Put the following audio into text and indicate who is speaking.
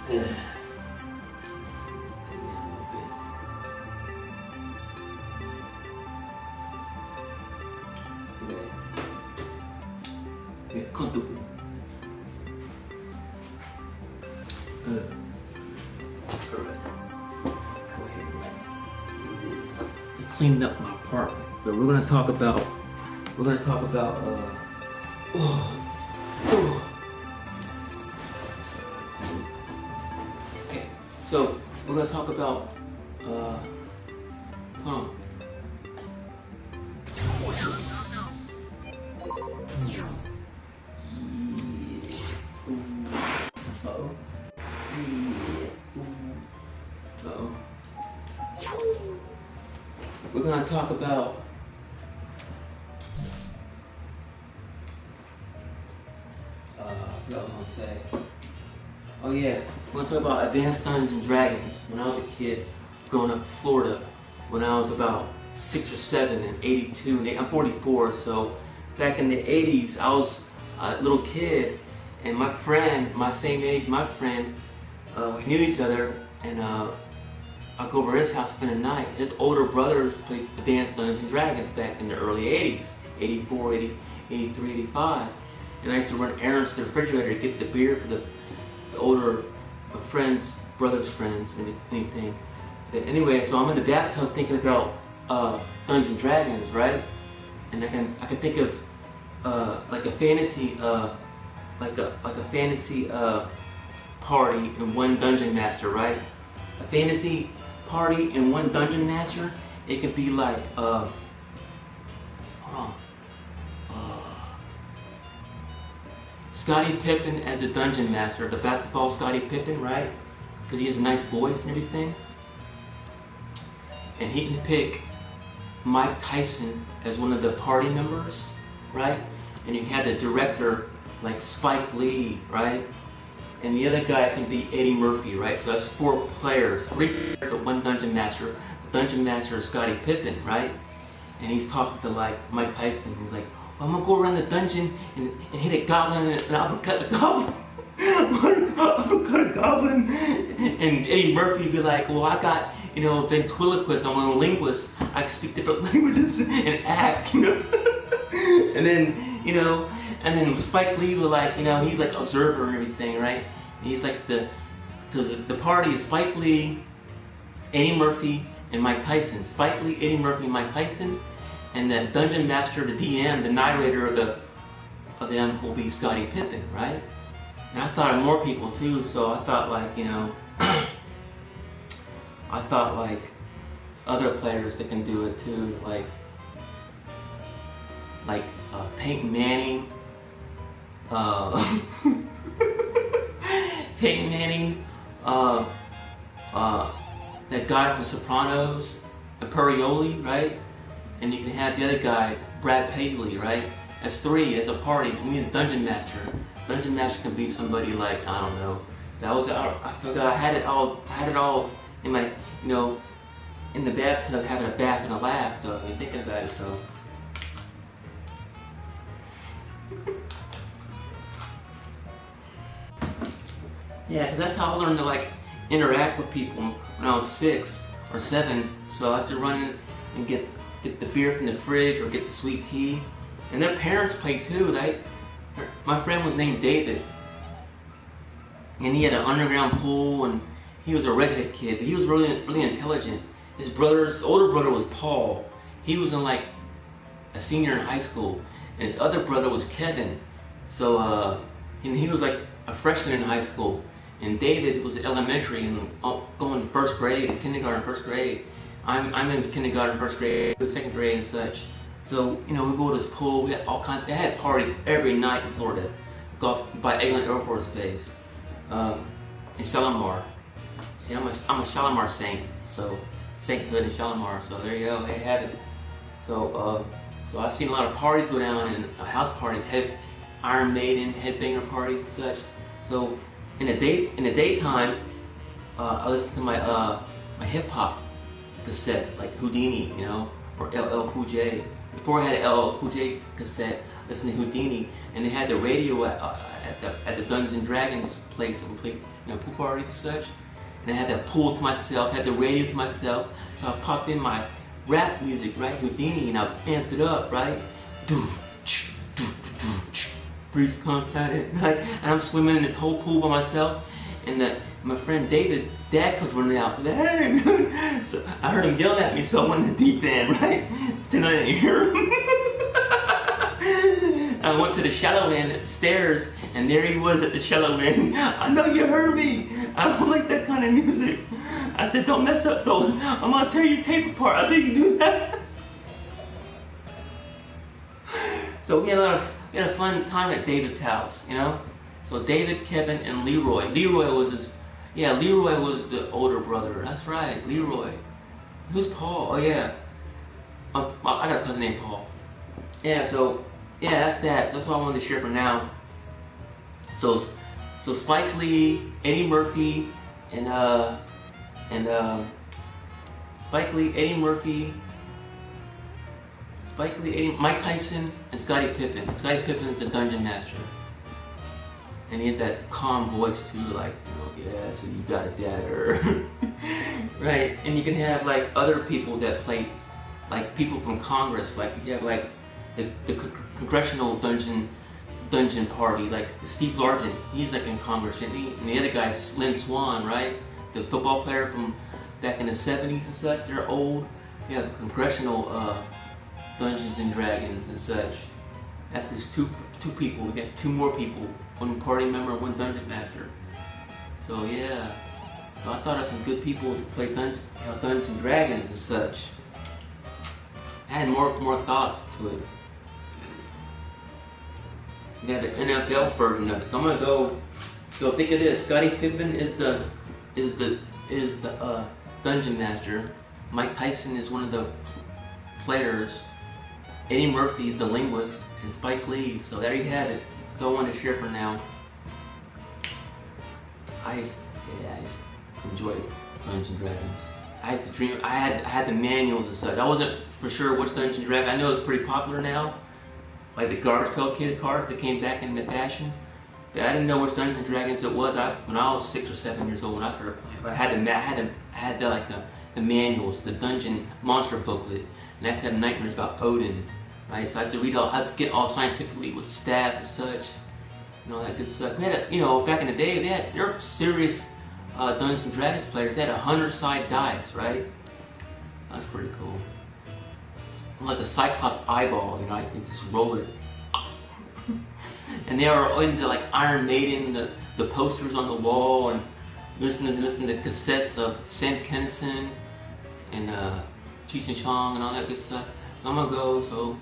Speaker 1: Get comfortable. Alright. Go ahead. I cleaned up my apartment, but we're gonna talk about okay. So we're gonna talk about we're gonna talk about what I was gonna say. Oh yeah, we're gonna talk about Advanced Dungeons and Dragons. When I was a kid, growing up in Florida, when I was about 6 or 7 in '82, and I'm 44, so back in the '80s, I was a little kid, and my friend, my same age, my friend, we knew each other, and I'd go over his house, spend the night. His older brothers played Advanced Dungeons and Dragons back in the early '80s, '84, '83, '85. And I used to run errands to the refrigerator to get the beer for the older friends, brothers' friends, and anything. But anyway, so I'm in the bathtub thinking about Dungeons and Dragons, right? And I can think of like a fantasy party and one dungeon master, right? A fantasy party and one dungeon master. It could be like Scottie Pippen as a dungeon master, the basketball Scottie Pippen, right? Because he has a nice voice and everything. And he can pick Mike Tyson as one of the party members, right? And you have the director like Spike Lee, right? And the other guy can be Eddie Murphy, right? So that's 4 players, 3 players, but 1 dungeon master. The dungeon master is Scottie Pippen, right? And he's talking to like Mike Tyson. He's like, I'm gonna go around the dungeon and hit a goblin and uppercut a goblin. Uppercut a goblin. And Eddie Murphy would be like, well, I got, ventriloquist, I'm a linguist. I can speak different languages and act, And then, and then Spike Lee was like, he's like observer and everything, right? And he's like because the party is Spike Lee, Eddie Murphy, and Mike Tyson. Spike Lee, Eddie Murphy, and Mike Tyson. And the dungeon master, the DM, the narrator of them will be Scottie Pippen, right? And I thought of more people too, so I thought like, I thought like other players that can do it too, like Peyton Manning, Peyton Manning, that guy from Sopranos, Imperioli, right? And you can have the other guy, Brad Paisley, right? As 3, as a party. We need a dungeon master. Dungeon master can be somebody like, I don't know. That was, I forgot, I had it all in my, in the bathtub, having a bath and a laugh, though. You're thinking about it, though. Yeah, because that's how I learned to like interact with people when I was 6 or 7. So I used to run in and get the beer from the fridge or get the sweet tea. And their parents played too, right? My friend was named David. And he had an underground pool, and he was a redhead kid, but he was really intelligent. His older brother was Paul. He was in like a senior in high school. And his other brother was Kevin. So and he was like a freshman in high school. And David was elementary and going to 1st grade, kindergarten, 1st grade. I'm in kindergarten, 1st grade, 2nd grade and such. So, we go to this pool, we had all kinds, they had parties every night in Florida. Golf by Eglin Air Force Base, in Shalimar. See, I'm a Shalimar saint, so sainthood in Shalimar, so there you go, they have it. So, so I've seen a lot of parties go down, and a house party, Iron Maiden, headbanger parties and such. So, in the daytime, I listen to my hip hop cassette, like Houdini, or LL Cool J. before I had an LL Cool J cassette, listening to Houdini, and they had the radio at the Dungeons and Dragons place that we played, pool parties and such. And I had that pool to myself, had the radio to myself, so I popped in my rap music, right, Houdini, and I amped it up, right? Breeze comes out at night, and I'm swimming in this whole pool by myself, and my friend David, Dad comes running out. Hey! So I heard him yelling at me, so I went in the deep end, right? Then I didn't hear him. I went to the shallow end at the stairs, and there he was at the shallow end. I know you heard me. I don't like that kind of music. I said, don't mess up though. I'm gonna tear your tape apart. I said, you do that. So we had a fun time at David's house, So David, Kevin, and Leroy. Leroy was the older brother. That's right, Leroy. Who's Paul? Oh yeah. I got a cousin named Paul. Yeah, so that's that. That's all I wanted to share for now. So Spike Lee, Eddie Murphy, and Mike Tyson, and Scottie Pippen. Scottie Pippen is the dungeon master, and he has that calm voice too, like yeah, so you got a dagger, right? And you can have like other people that play, like people from Congress, like you have like the congressional dungeon party, like Steve Largent, he's like in Congress, and the other guy's Lynn Swan, right? The football player from back in the 70s and such. They're old. You have congressional Dungeons and Dragons and such. That's just two people. We got two more people, one party member, one dungeon master. So yeah. So I thought of some good people to play Dungeons and Dragons and such. I had more thoughts to it. We got the NFL version of it. So I'm gonna go. So think of this: Scottie Pippen is the dungeon master. Mike Tyson is one of the players. Eddie Murphy is the linguist, and Spike Lee. So there you have it. So I wanted to share for now. I used to enjoy Dungeons and Dragons. I used to dream. I had the manuals and such. I wasn't for sure which Dungeons and Dragons. I know it's pretty popular now, like the Garbage Pail Kid cards that came back into fashion. But I didn't know which Dungeons and Dragons it was. When I was 6 or 7 years old when I started playing. But I had the manuals, the dungeon monster booklet, and I used to have nightmares about Odin, right? So I had to read I had to get all scientifically with staff and such, and all that good stuff. We had back in the day, there were serious Dungeons and Dragons players. They had 100-sided dice, right? That's pretty cool. Like a Cyclops eyeball, I can just roll it. And they were into like Iron Maiden, the posters on the wall, and listening to cassettes of Sam Kinison and Cheech and Chong and all that good stuff. So I'm gonna go. So